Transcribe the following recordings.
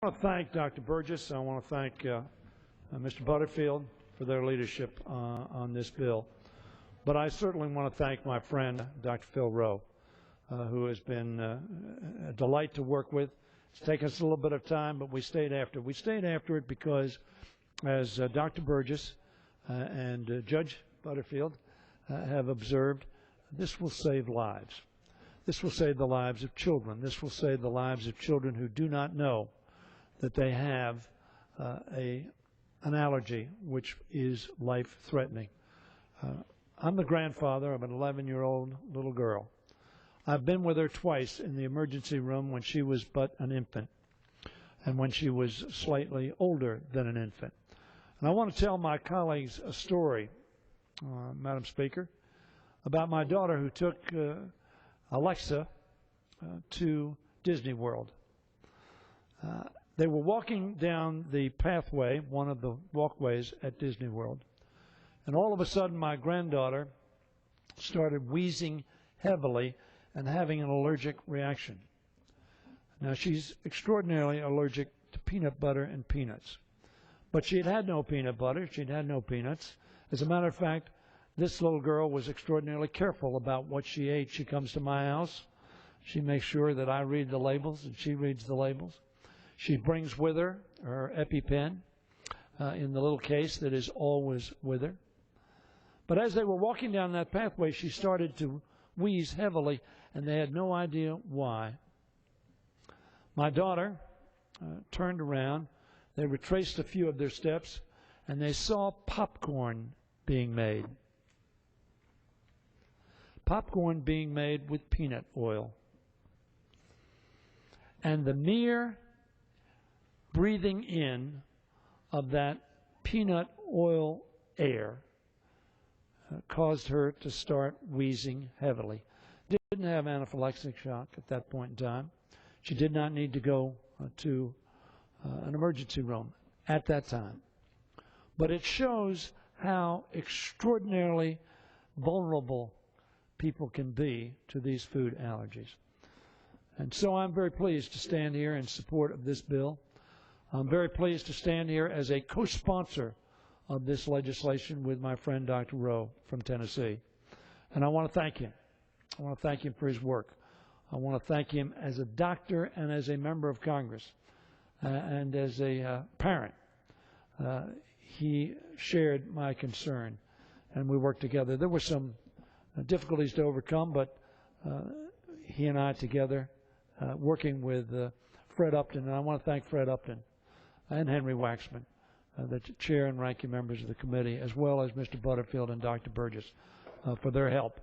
I want to thank Dr. Burgess. I want to thank Mr. Butterfield for their leadership on this bill. But I certainly want to thank my friend, Dr. Phil Rowe, who has been a delight to work with. It's taken us a little bit of time, but we stayed after. We stayed after it because, as Dr. Burgess and Judge Butterfield have observed, this will save lives. This will save the lives of children. This will save the lives of children who do not know that they have an allergy which is life-threatening. I'm the grandfather of an 11-year-old little girl. I've been with her twice in the emergency room when she was but an infant and when she was slightly older than an infant. And I want to tell my colleagues a story, Madam Speaker, about my daughter who took Alexa to Disney World. They were walking down the pathway, one of the walkways at Disney World, and all of a sudden my granddaughter started wheezing heavily and having an allergic reaction. Now, she's extraordinarily allergic to peanut butter and peanuts, but she had had no peanut butter, she'd had no peanuts. As a matter of fact, this little girl was extraordinarily careful about what she ate. She comes to my house, she makes sure that I read the labels and she reads the labels. She brings with her Epi-Pen in the little case that is always with her. But as they were walking down that pathway, she started to wheeze heavily, and they had no idea why. My daughter turned around. They retraced a few of their steps, and they saw popcorn being made. Popcorn being made with peanut oil. And the mere breathing in of that peanut oil air caused her to start wheezing heavily. Didn't have anaphylactic shock at that point in time. She did not need to go to an emergency room at that time. But it shows how extraordinarily vulnerable people can be to these food allergies. And so I'm very pleased to stand here in support of this bill. I'm very pleased to stand here as a co-sponsor of this legislation with my friend Dr. Rowe from Tennessee. And I want to thank him. I want to thank him for his work. I want to thank him as a doctor and as a member of Congress and as a parent. He shared my concern, and we worked together. There were some difficulties to overcome, but he and I together, working with Fred Upton, and I want to thank Fred Upton and Henry Waxman, the chair and ranking members of the committee, as well as Mr. Butterfield and Dr. Burgess, for their help.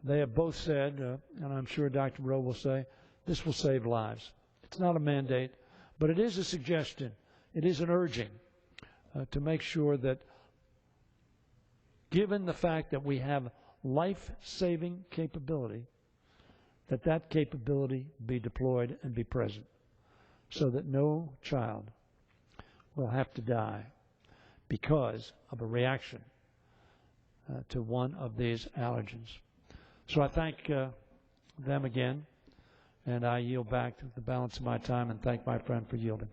They have both said, and I'm sure Dr. Rowe will say, this will save lives. It's not a mandate, but it is a suggestion. It is an urging to make sure that, given the fact that we have life-saving capability, that that capability be deployed and be present so that no child will have to die because of a reaction to one of these allergens. So I thank them again, and I yield back to the balance of my time and thank my friend for yielding.